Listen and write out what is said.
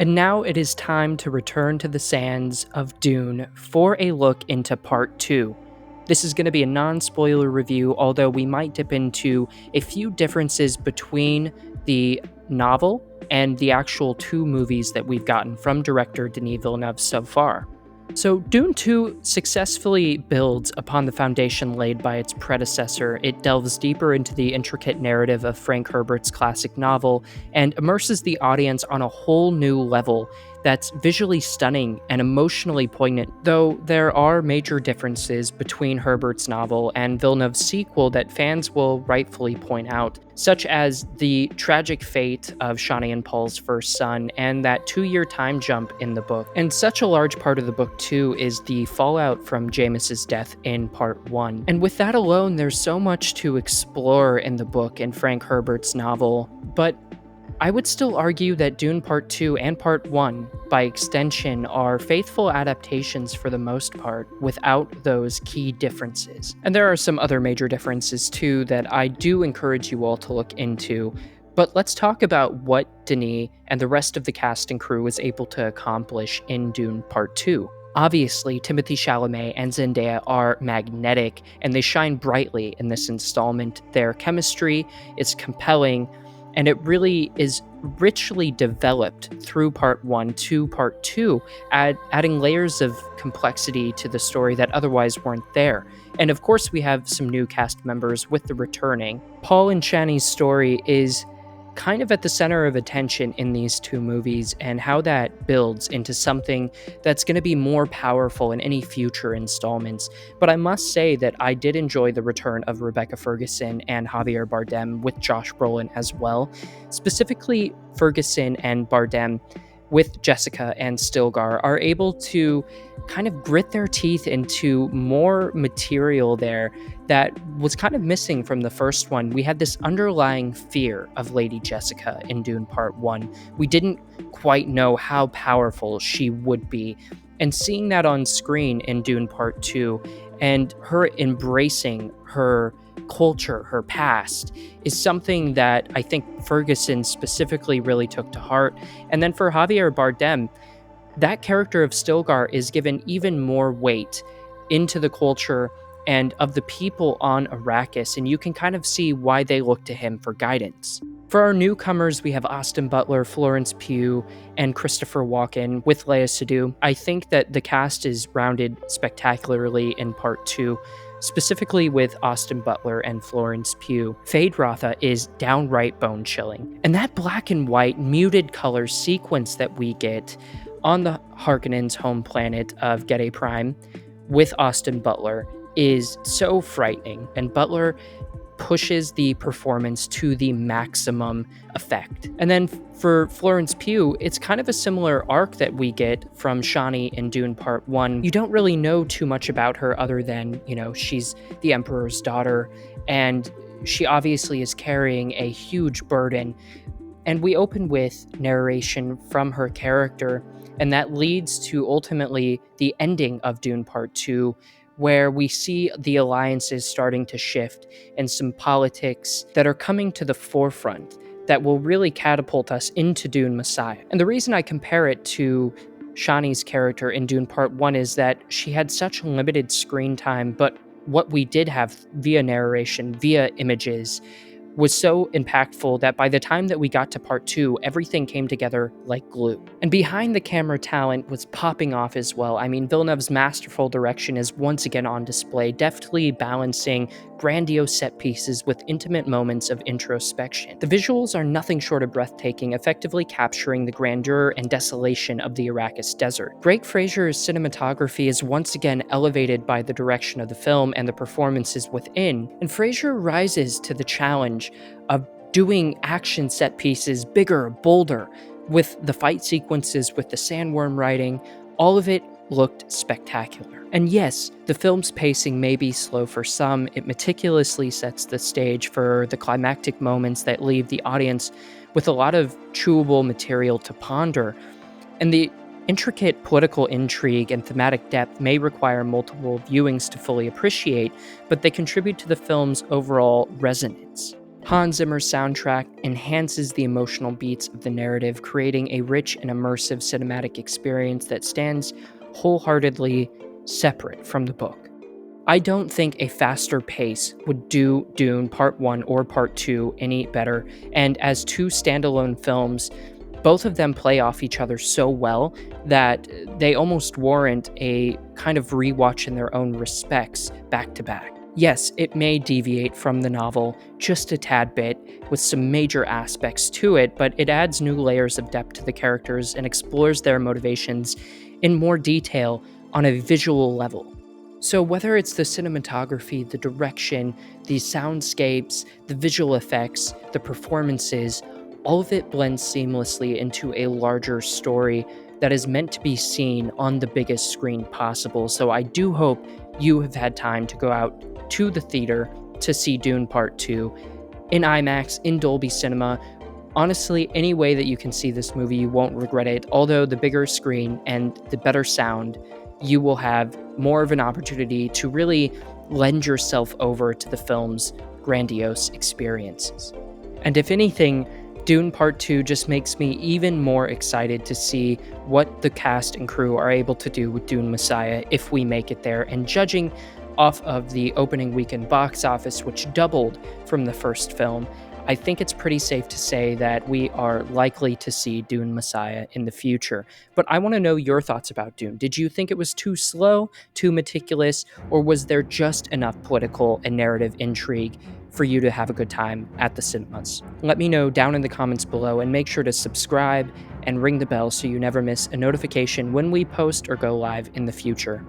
And now it is time to return to the sands of Dune for a look into Part 2. This is going to be a non-spoiler review, although we might dip into a few differences between the novel and the actual two movies that we've gotten from director Denis Villeneuve so far. So, Dune 2 successfully builds upon the foundation laid by its predecessor. It delves deeper into the intricate narrative of Frank Herbert's classic novel and immerses the audience on a whole new level that's visually stunning and emotionally poignant, though there are major differences between Herbert's novel and Villeneuve's sequel that fans will rightfully point out, such as the tragic fate of Chani and Paul's first son and that 2-year time jump in the book. And such a large part of the book, too, is the fallout from Jameis's death in Part 1. And with that alone, there's so much to explore in the book and Frank Herbert's novel, but I would still argue that Dune Part 2 and Part 1, by extension, are faithful adaptations for the most part, without those key differences. And there are some other major differences too that I do encourage you all to look into, but let's talk about what Denis and the rest of the cast and crew was able to accomplish in Dune Part 2. Obviously, Timothée Chalamet and Zendaya are magnetic, and they shine brightly in this installment. Their chemistry is compelling, and it really is richly developed through Part 1 to Part 2, adding layers of complexity to the story that otherwise weren't there. And of course, we have some new cast members with the returning. Paul and Chani's story is kind of at the center of attention in these two movies, and how that builds into something that's going to be more powerful in any future installments. But I must say that I did enjoy the return of Rebecca Ferguson and Javier Bardem with Josh Brolin as well. Specifically, Ferguson and Bardem with Jessica and Stilgar are able to kind of grit their teeth into more material there that was kind of missing from the first one. We had this underlying fear of Lady Jessica in Dune Part 1. We didn't quite know how powerful she would be. And seeing that on screen in Dune Part 2 and her embracing her culture, her past, is something that I think Ferguson specifically really took to heart. And then for Javier Bardem, that character of Stilgar is given even more weight into the culture and of the people on Arrakis, and you can kind of see why they look to him for guidance. For our newcomers, we have Austin Butler, Florence Pugh, and Christopher Walken with Léa Seydoux. I think that the cast is rounded spectacularly in Part 2, specifically with Austin Butler and Florence Pugh. Feyd-Rautha is downright bone-chilling. And that black and white muted color sequence that we get on the Harkonnens' home planet of Gede Prime with Austin Butler is so frightening, and Butler pushes the performance to the maximum effect. And then for Florence Pugh, it's kind of a similar arc that we get from Chani in Dune Part 1. You don't really know too much about her other than, she's the Emperor's daughter, and she obviously is carrying a huge burden. And we open with narration from her character, and that leads to ultimately the ending of Dune Part 2, where we see the alliances starting to shift and some politics that are coming to the forefront that will really catapult us into Dune Messiah. And the reason I compare it to Chani's character in Dune Part 1 is that she had such limited screen time, but what we did have via narration, via images, was so impactful that by the time that we got to Part 2, everything came together like glue. And behind the camera talent was popping off as well. I mean, Villeneuve's masterful direction is once again on display, deftly balancing grandiose set pieces with intimate moments of introspection. The visuals are nothing short of breathtaking, effectively capturing the grandeur and desolation of the Arrakis desert. Greig Fraser's cinematography is once again elevated by the direction of the film and the performances within, and Fraser rises to the challenge of doing action set pieces bigger, bolder, with the fight sequences, with the sandworm riding. All of it looked spectacular. And yes, the film's pacing may be slow for some. It meticulously sets the stage for the climactic moments that leave the audience with a lot of chewable material to ponder. And the intricate political intrigue and thematic depth may require multiple viewings to fully appreciate, but they contribute to the film's overall resonance. Hans Zimmer's soundtrack enhances the emotional beats of the narrative, creating a rich and immersive cinematic experience that stands wholeheartedly separate from the book. I don't think a faster pace would do Dune Part 1 or Part 2 any better, and as two standalone films, both of them play off each other so well that they almost warrant a kind of rewatch in their own respects back to back. Yes, it may deviate from the novel just a tad bit with some major aspects to it, but it adds new layers of depth to the characters and explores their motivations in more detail on a visual level. So, whether it's the cinematography, the direction, the soundscapes, the visual effects, the performances, all of it blends seamlessly into a larger story that is meant to be seen on the biggest screen possible. So, I do hope you have had time to go out to the theater to see Dune Part 2 in IMAX, in Dolby Cinema. Honestly, any way that you can see this movie, you won't regret it. Although the bigger screen and the better sound, you will have more of an opportunity to really lend yourself over to the film's grandiose experiences. And if anything, Dune Part 2 just makes me even more excited to see what the cast and crew are able to do with Dune Messiah if we make it there. And judging off of the opening weekend box office, which doubled from the first film, I think it's pretty safe to say that we are likely to see Dune Messiah in the future. But I want to know your thoughts about Dune. Did you think it was too slow, too meticulous, or was there just enough political and narrative intrigue for you to have a good time at the cinemas? Let me know down in the comments below, and make sure to subscribe and ring the bell so you never miss a notification when we post or go live in the future.